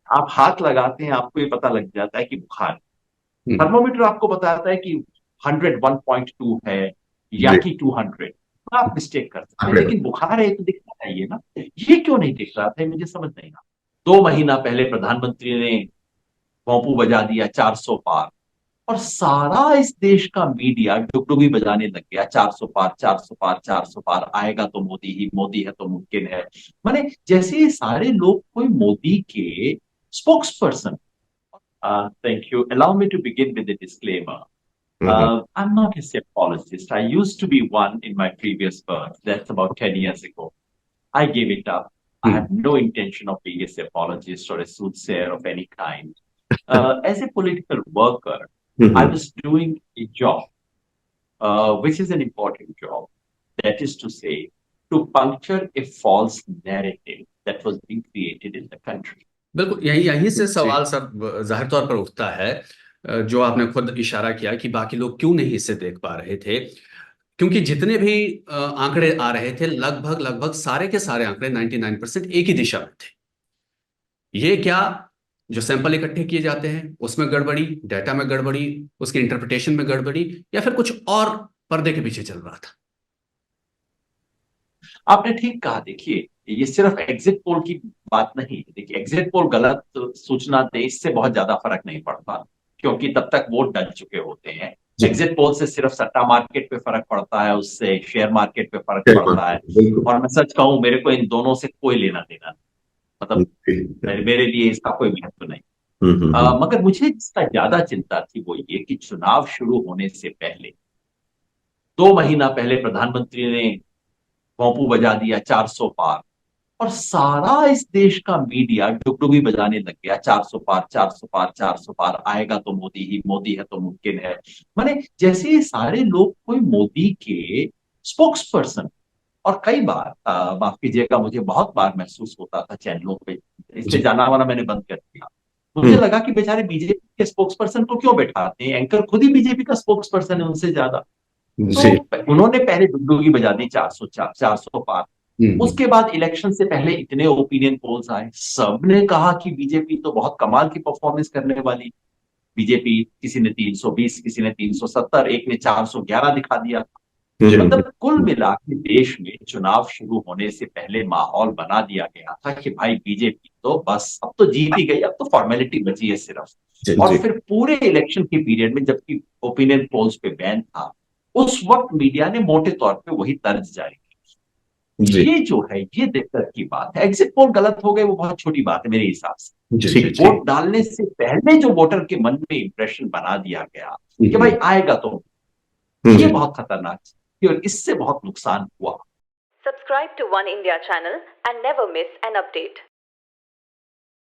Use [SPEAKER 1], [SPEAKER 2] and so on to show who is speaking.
[SPEAKER 1] आप हाथ लगाते हैं, आपको ये पता लग जाता है कि बुखार है।
[SPEAKER 2] हम्म,
[SPEAKER 1] थर्मोमीटर आपको बताता है कि 101.2 है या
[SPEAKER 2] जी।
[SPEAKER 1] कि 200। आप मिस्टेक कर सकते हैं,
[SPEAKER 2] हंड्रेड।
[SPEAKER 1] लेकिन बुखार है तो दिखना चाहिए ना। ये क्यों नहीं दिख रहा था, मुझे समझ नहीं आ। 2 महीना पहले प्रधानमंत्री ने भोंपू बजा दिया 400 पार, और सारा इस देश का मीडिया डुगडुगी बजाने लग गया, 400 पार, 400 पार, 400 पार आएगा तो मोदी ही, मोदी है तो मुमकिन है। माने जैसे ये सारे लोग कोई मोदी के spokesperson. Thank you, allow me to begin with a disclaimer.
[SPEAKER 2] Hmm,
[SPEAKER 1] I'm not a Scientologist. I used to be one in my previous birth. That's about 10 years ago. I gave it up. I
[SPEAKER 2] hmm,
[SPEAKER 1] have no intention of being a Scientologist or a soothsayer of any kind. As a political worker, I
[SPEAKER 2] hmm.
[SPEAKER 1] was doing a job, which is an important job. That is to say, to puncture a false narrative that was being created in the country.
[SPEAKER 2] बिल्कुल, यही यहीं से
[SPEAKER 1] जी।
[SPEAKER 2] सवाल सब जाहिर तौर पर उठता है। जो आपने खुद इशारा किया कि बाकी लोग क्यों नहीं इसे देख पा रहे थे, क्योंकि जितने भी आंकड़े आ रहे थे, लगभग लगभग सारे के सारे आंकड़े 99% एक ही दिशा में थे। ये क्या, जो सैंपल इकट्ठे किए जाते हैं उसमें गड़बड़ी, डेटा में गड़बड़ी, उसके इंटरप्रिटेशन में गड़बड़ी, या फिर कुछ और पर्दे के पीछे चल रहा था?
[SPEAKER 1] आपने ठीक कहा। देखिए, ये सिर्फ एग्जिट पोल की बात नहीं है। देखिए, एग्जिट पोल गलत सूचना दे, इससे बहुत ज्यादा फर्क नहीं पड़ता, क्योंकि तब तक वोट डल चुके होते हैं।
[SPEAKER 2] जी।
[SPEAKER 1] एग्जिट पोल से सिर्फ सट्टा मार्केट पे फर्क पड़ता है, उससे शेयर मार्केट पे फर्क
[SPEAKER 2] शेयर
[SPEAKER 1] पड़ता है।
[SPEAKER 2] मार्केट, बिल्कुल।
[SPEAKER 1] और मैं सच कहूं, मेरे को इन दोनों से कोई लेना देना नहीं। मतलब
[SPEAKER 2] जी।
[SPEAKER 1] मेरे लिए इसका कोई महत्व नहीं।
[SPEAKER 2] हम्म।
[SPEAKER 1] मगर मुझे जिसका ज्यादा चिंता थी वो ये कि चुनाव शुरू होने से पहले, 2 महीना पहले प्रधानमंत्री ने भोंपू बजा दिया 400 पार, और सारा इस देश का मीडिया डुगडुगी बजाने लग गया, 400 पार, 400 पार, 400 पार आएगा तो मोदी ही, मोदी है तो मुमकिन है। माने जैसे ये सारे लोग कोई मोदी के स्पोक्स पर्सन। और कई बार, माफ कीजिएगा, मुझे बहुत बार महसूस होता था चैनलों पे, इससे
[SPEAKER 2] जी।
[SPEAKER 1] जाना वाना मैंने बंद कर दिया। मुझे
[SPEAKER 2] हम्म।
[SPEAKER 1] लगा कि बेचारे बीजेपी के स्पोक्स पर्सन को क्यों बैठाते हैं, एंकर खुद ही बीजेपी का स्पोक्स पर्सन है उनसे ज्यादा। तो
[SPEAKER 2] जी।
[SPEAKER 1] उन्होंने पहले डुगडुगी बजा दी 400, 400 पार।
[SPEAKER 2] हम्म।
[SPEAKER 1] उसके बाद इलेक्शन से पहले इतने ओपिनियन पोल्स आए, सबने कहा कि बीजेपी तो बहुत कमाल की परफॉर्मेंस करने वाली। बीजेपी, किसी ने 320, किसी ने 370, एक ने 411 दिखा दिया।
[SPEAKER 2] जी।
[SPEAKER 1] मतलब कुल मिला के देश में चुनाव शुरू होने से पहले माहौल बना दिया गया था कि भाई बीजेपी तो बस अब तो जीत ही गई, अब तो फॉर्मेलिटी बची है सिर्फ।
[SPEAKER 2] जी।
[SPEAKER 1] और
[SPEAKER 2] जी।
[SPEAKER 1] फिर पूरे इलेक्शन के पीरियड में, जबकि ओपिनियन पोल्स पे बैन था, उस वक्त मीडिया ने मोटे तौर पे वही तर्ज जारी की।
[SPEAKER 2] जी।
[SPEAKER 1] ये जो है, ये दिक्कत की बात है। एग्जिट पोल गलत हो गए वो बहुत छोटी बात है मेरे हिसाब से।
[SPEAKER 2] जी। जी। जी।
[SPEAKER 1] वोट डालने से पहले जो वोटर के मन में इंप्रेशन बना दिया गया कि भाई
[SPEAKER 2] हम्म।
[SPEAKER 1] आएगा तो, ये
[SPEAKER 2] हम्म।
[SPEAKER 1] बहुत खतरनाक है और इससे बहुत नुकसान हुआ।
[SPEAKER 3] Subscribe to One India channel and never miss an update.